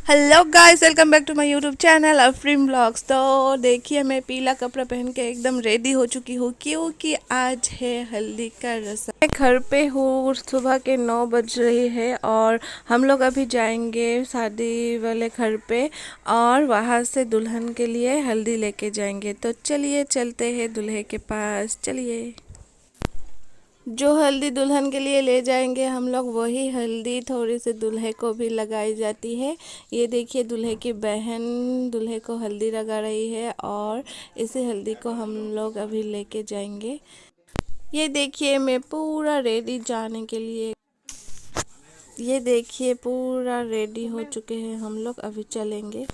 Hello guys, welcome back to my YouTube channel Afreen blogs. तो देखिए, मैं पीला कपड़ा पहन के एकदम रेडी हो चुकी हूँ क्योंकि आज है हल्दी का रस्म। मैं घर पे हूँ, सुबह के 9 बज रही है और हम लोग अभी जाएंगे शादी वाले घर पे और वहाँ से दुल्हन के लिए हल्दी लेके जाएंगे। तो चलिए चलते हैं दूल्हे के पास। चलिए, जो हल्दी दुल्हन के लिए ले जाएंगे हम लोग, वही हल्दी थोड़ी सी दूल्हे को भी लगाई जाती है। ये देखिए, दूल्हे की बहन दूल्हे को हल्दी लगा रही है और इसी हल्दी को हम लोग अभी लेके जाएंगे। ये देखिए, मैं पूरा रेडी जाने के लिए। ये देखिए, पूरा रेडी हो चुके हैं हम लोग, अभी चलेंगे।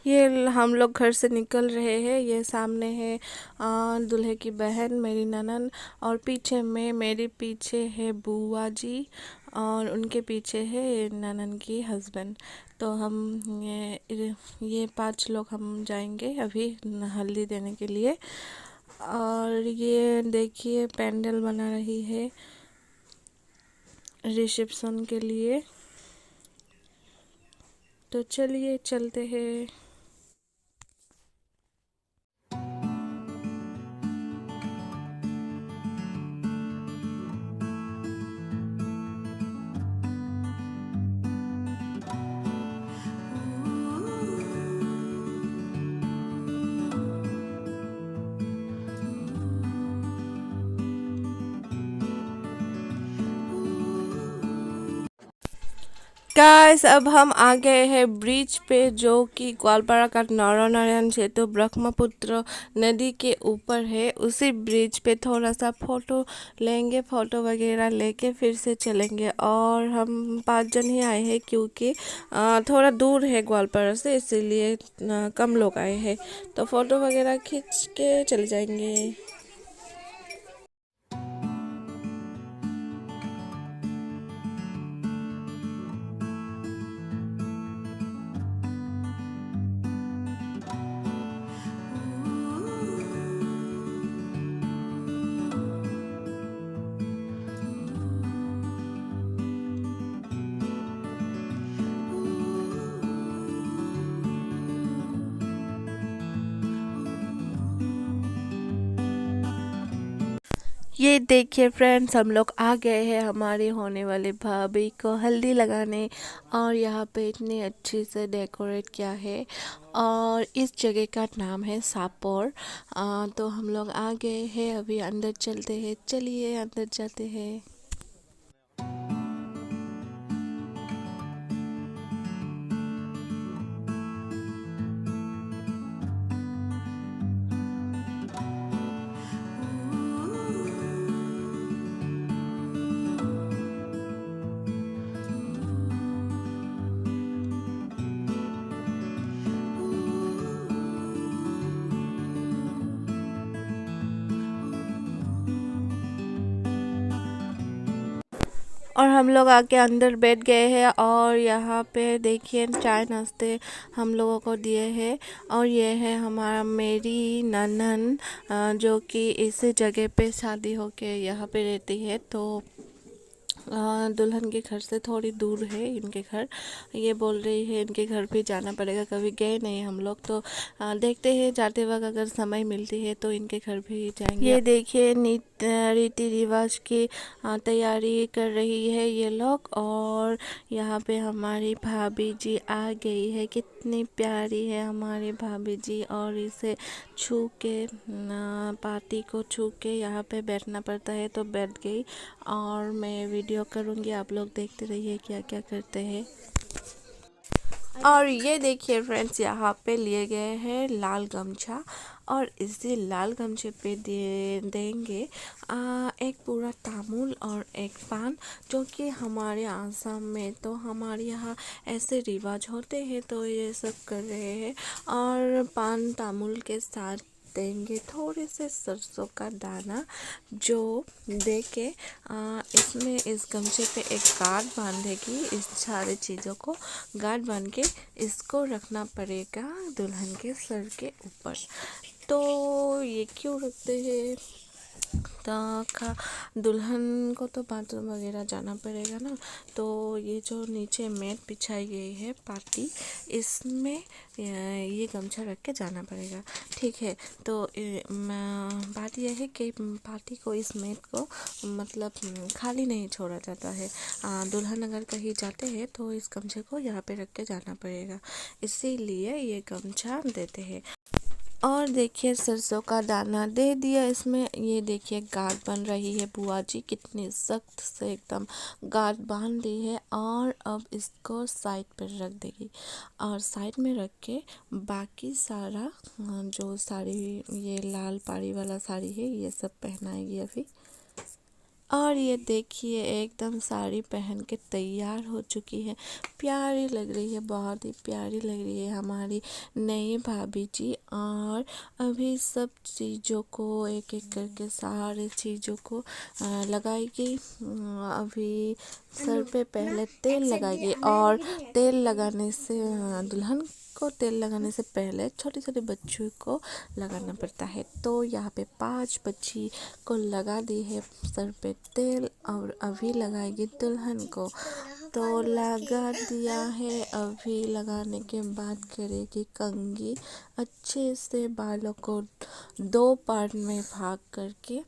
ये हम लोग घर से निकल रहे हैं। ये सामने है दूल्हे की बहन, मेरी ननद, और पीछे में मेरे पीछे है बुआ जी और उनके पीछे है ननद की हस्बैंड। तो हम ये 5 लोग हम जाएंगे अभी हल्दी देने के लिए। और ये देखिए, पेंडल बना रही है रिसेप्शन के लिए। तो चलिए चलते हैं। गाइस, अब हम आ गए हैं ब्रिज पे, जो कि ग्वालपारा का नरनारायण सेतु ब्रह्मपुत्र नदी के ऊपर है। उसी ब्रिज पे थोड़ा सा फोटो लेंगे, फोटो वगैरह लेके फिर से चलेंगे। और हम 5 जन ही आए हैं क्योंकि थोड़ा दूर है ग्वालपारा से, इसीलिए कम लोग आए हैं। तो फोटो वगैरह खींच के चले जाएंगे। ये देखिए फ्रेंड्स, हम लोग आ गए हैं हमारे होने वाले भाभी को हल्दी लगाने। और यहाँ पे इतनी अच्छी से डेकोरेट किया है और इस जगह का नाम है सापोर। तो हम लोग आ गए हैं, अभी अंदर चलते हैं। चलिए अंदर जाते हैं। और हम लोग आके अंदर बैठ गए हैं और यहाँ पे देखिए, चाय नाश्ते हम लोगों को दिए हैं। और ये है हमारा मेरी ननन, जो कि इस जगह पे शादी होके यहाँ पे रहती है। तो दुल्हन के घर से थोड़ी दूर है इनके घर। ये बोल रही है इनके घर भी जाना पड़ेगा, कभी गए नहीं हम लोग। तो देखते हैं, जाते वक्त अगर समय मिलती है तो इनके घर भी जाएंगे। ये देखिए, रीति रिवाज की तैयारी कर रही है ये लोग। और यहाँ पे हमारी भाभी जी आ गई है। कितनी प्यारी है हमारी भाभी जी। और इसे छू के, पार्टी को छू के यहाँ पे बैठना पड़ता है, तो बैठ गई। और मैं वीडियो करूँगी, आप लोग देखते रहिए क्या क्या करते हैं। और ये देखिए फ्रेंड्स, यहाँ पे लिए गए हैं लाल गमछा। और इसी लाल गमछे पे देंगे एक पूरा तामुल और एक पान, जो कि हमारे आसाम में, तो हमारे यहाँ ऐसे रिवाज होते हैं, तो ये सब कर रहे हैं। और पान तामुल के साथ देंगे थोड़े से सरसों का दाना, जो दे के इसमें इस गमछे पे एक गांठ बांधेगी। इस सारे चीज़ों को गांठ बांध के इसको रखना पड़ेगा दुल्हन के सर के ऊपर। तो ये क्यों रखते हैं, दुल्हन को तो बाथरूम वगैरह जाना पड़ेगा ना, तो ये जो नीचे मैट बिछाई गई है पार्टी, इसमें ये गमछा रख के जाना पड़ेगा। ठीक है, तो बात यह है कि पार्टी को, इस मैट को मतलब खाली नहीं छोड़ा जाता है। दुल्हन अगर कहीं जाते हैं तो इस गमछे को यहाँ पे रख के जाना पड़ेगा, इसीलिए ये गमछा देते हैं। और देखिए सरसों का दाना दे दिया इसमें। ये देखिए गांठ बन रही है, बुआ जी कितनी सख्त से एकदम गांठ बांध दी है। और अब इसको साइड पर रख देगी, और साइड में रख के बाकी सारा जो साड़ी, ये लाल पाड़ी वाला साड़ी है, ये सब पहनाएगी अभी। और ये देखिए एकदम साड़ी पहन के तैयार हो चुकी है, प्यारी लग रही है, बहुत ही प्यारी लग रही है हमारी नई भाभी जी। और अभी सब चीज़ों को एक एक करके, सारे चीज़ों को लगाएगी। अभी सर पे पहले तेल लगाएगी, और तेल लगाने से दुल्हन को तेल लगाने से पहले छोटे छोटे बच्चों को लगाना पड़ता है। तो यहाँ पे 5 बच्ची को लगा दी है सर पे तेल, और अभी लगाएगी दुल्हन को। तो लगा दिया है, अभी लगाने के बाद करेगी कंघी। अच्छे से बालों को 2 पार्ट में भाग करके,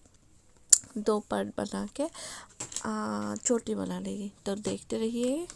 2 पार्ट बना के चोटी बना लेगी। तो देखते रहिए।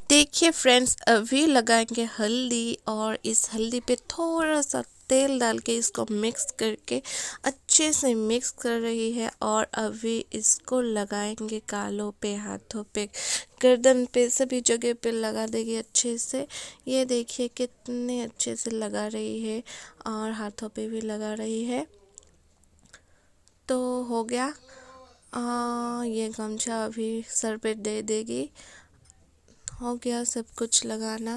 देखिए फ्रेंड्स, अभी लगाएंगे हल्दी, और इस हल्दी पे थोड़ा सा तेल डाल के इसको मिक्स करके अच्छे से मिक्स कर रही है। और अभी इसको लगाएंगे गालों पे, हाथों पे, गर्दन पे, सभी जगह पे लगा देगी अच्छे से। ये देखिए कितने अच्छे से लगा रही है, और हाथों पे भी लगा रही है। तो हो गया। ये गमछा अभी सर पे दे देगी। हो गया सब कुछ लगाना,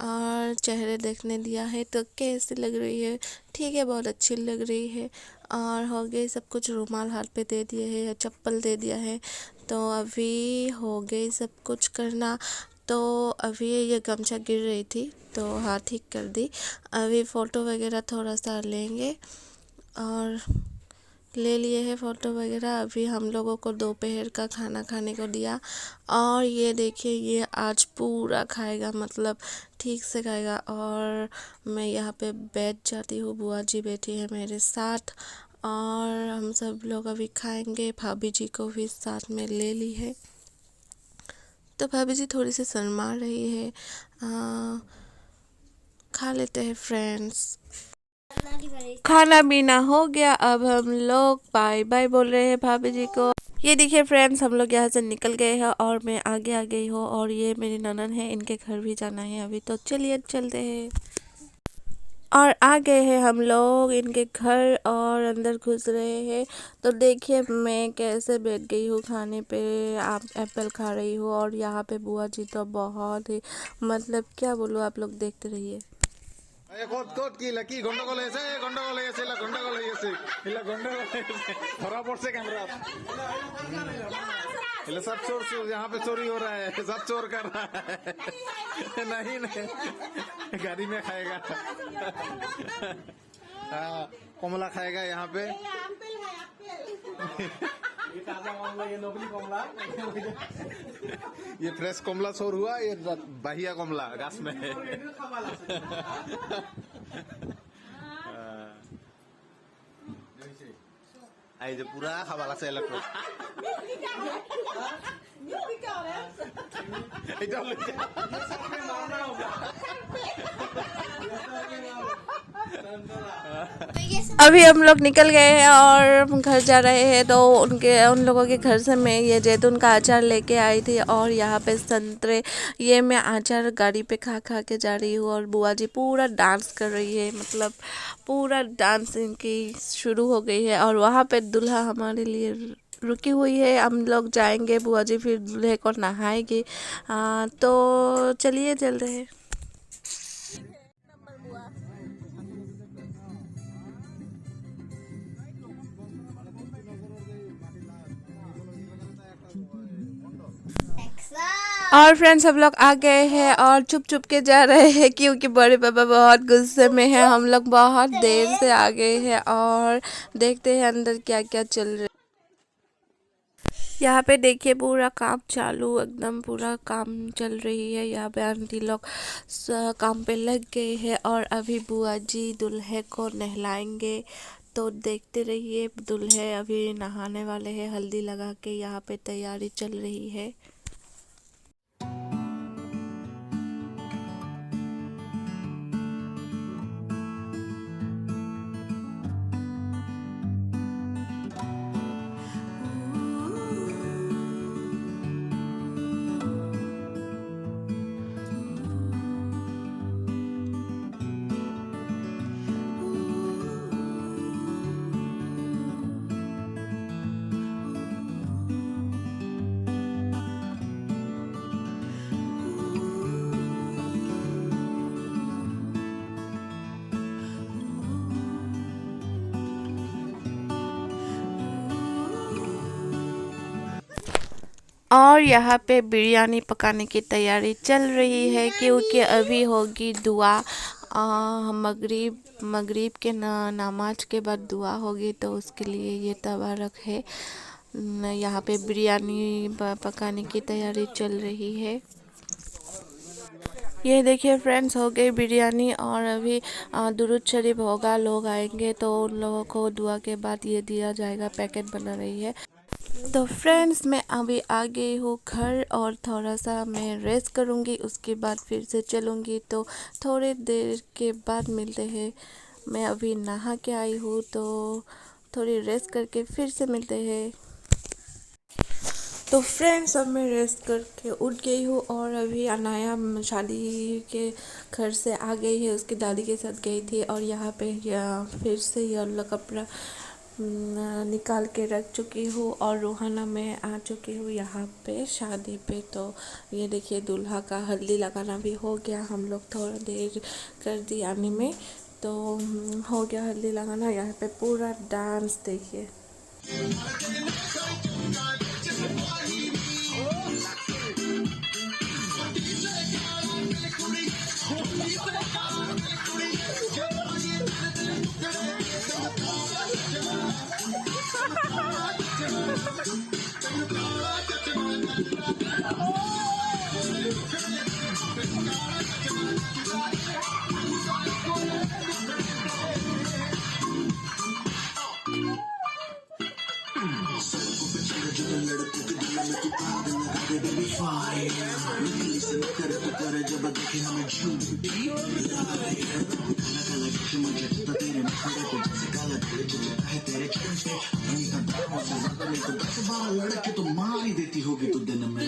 और चेहरे देखने दिया है। तो कैसी लग रही है? ठीक है, बहुत अच्छी लग रही है। और हो गई सब कुछ, रुमाल हाथ पे दे दिए है, या चप्पल दे दिया है। तो अभी हो गई सब कुछ करना। तो अभी ये गमछा गिर रही थी, तो हाथ ठीक कर दी। अभी फ़ोटो वगैरह थोड़ा सा लेंगे, और ले लिए हैं फ़ोटो वगैरह। अभी हम लोगों को दोपहर का खाना खाने को दिया, और ये देखिए ये आज पूरा खाएगा, मतलब ठीक से खाएगा। और मैं यहाँ पे बैठ जाती हूँ, बुआ जी बैठी है मेरे साथ, और हम सब लोग अभी खाएंगे। भाभी जी को भी साथ में ले ली है, तो भाभी जी थोड़ी सी शर्मा रही है। खा लेते हैं फ्रेंड्स। खाना पीना हो गया, अब हम लोग बाय बाय बोल रहे हैं भाभी जी को। ये देखिए फ्रेंड्स, हम लोग यहाँ से निकल गए हैं, और मैं आगे आ गई हूँ, और ये मेरी ननद है, इनके घर भी जाना है अभी। तो चलिए चलते हैं। और आ गए हैं हम लोग इनके घर और अंदर घुस रहे हैं। तो देखिए मैं कैसे बैठ गई हूँ खाने पे, आप एप्पल खा रही हूँ और यहाँ पे बुआ जी तो बहुत ही मतलब क्या बोलूँ, आप लोग देखते रहिए। গন্ডগোল হয়েছে ধরা পড়ছে ক্যামেরা सब चोर यहाँ पे चोरी हो रहा है, सब चोर कर रहा है। नहीं गाड़ी में खाएगा। हाँ कमला खाएगा यहाँ पे। ये फ्रेश कमला चोर हुआ, ये बाहिया कमला गाछ में है। आई जो पूरा खावा লাগছে ইলেকট্রো এটা লইছে अभी हम लोग निकल गए हैं और घर जा रहे हैं। तो उन लोगों के घर से मैं ये जैतून का अचार लेके आई थी और यहाँ पे संतरे, ये मैं अचार गाड़ी पे खा खा के जा रही हूँ। और बुआ जी पूरा डांस कर रही है, मतलब पूरा डांस इनकी शुरू हो गई है। और वहाँ पे दूल्हा हमारे लिए रुकी हुई है। हम लोग जाएंगे, बुआ जी फिर दूल्हे को नहाएगी। तो चलिए चल रहे हैं। और फ्रेंड्स हम लोग आ गए हैं और चुप चुप के जा रहे हैं क्योंकि बड़े पापा बहुत गुस्से में हैं। हम लोग बहुत देर से आ गए हैं और देखते हैं अंदर क्या क्या चल रहा है। यहाँ पे देखिए पूरा काम चालू, एकदम पूरा काम चल रही है। यहाँ पे आंटी लोग काम पे लग गए हैं और अभी बुआ जी दूल्हे को नहलाएंगे। तो देखते रहिए, दूल्हे अभी नहाने वाले हैं, हल्दी लगा के यहाँ पे तैयारी चल रही है। और यहाँ पे बिरयानी पकाने की तैयारी चल रही है क्योंकि अभी होगी दुआ। मगरिब के नमाज के बाद दुआ होगी, तो उसके लिए ये तवा रखे। यहाँ पे बिरयानी पकाने की तैयारी चल रही है। ये देखिए फ्रेंड्स, हो गई बिरयानी और अभी दुरूद शरीफ होगा, लोग आएंगे तो उन लोगों को दुआ के बाद ये दिया जाएगा। पैकेट बना रही है। तो फ्रेंड्स मैं अभी आ गई हूँ घर और थोड़ा सा मैं रेस्ट करूँगी, उसके बाद फिर से चलूँगी। तो थोड़ी देर के बाद मिलते हैं। मैं अभी नहा के आई हूँ तो थोड़ी रेस्ट करके फिर से मिलते हैं। तो फ्रेंड्स अब मैं रेस्ट करके उठ गई हूँ और अभी अनाया शादी के घर से आ गई है, उसकी दादी के साथ गई थी। और यहाँ पे फिर से येलो कपड़ा निकाल के रख चुकी हूँ और रोहाना में आ चुकी हूँ यहाँ पे शादी पे। तो ये देखिए दूल्हा का हल्दी लगाना भी हो गया। हम लोग थोड़ा देर कर दी आने में, तो हो गया हल्दी लगाना। यहाँ पे पूरा डांस देखिए। लड़के तो मार ही देती होगी तो दिन में।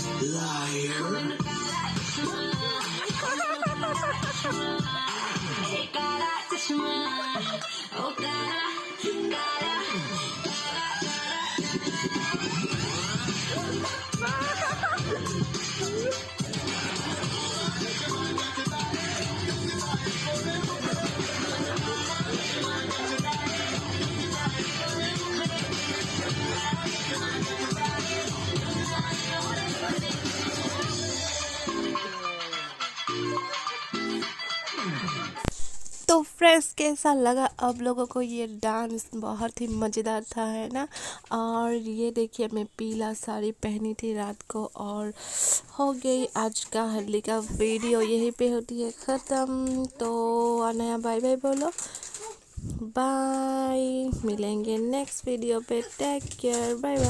Liar. तो फ्रेंड्स, कैसा लगा आप लोगों को ये डांस? बहुत ही मज़ेदार था, है ना? और ये देखिए, मैं पीला साड़ी पहनी थी रात को। और हो गई आज का हल्दी का वीडियो, यहीं पे होती है ख़त्म। तो नया बाय बाय बोलो। बाय, मिलेंगे नेक्स्ट वीडियो पे। Take care, bye bye.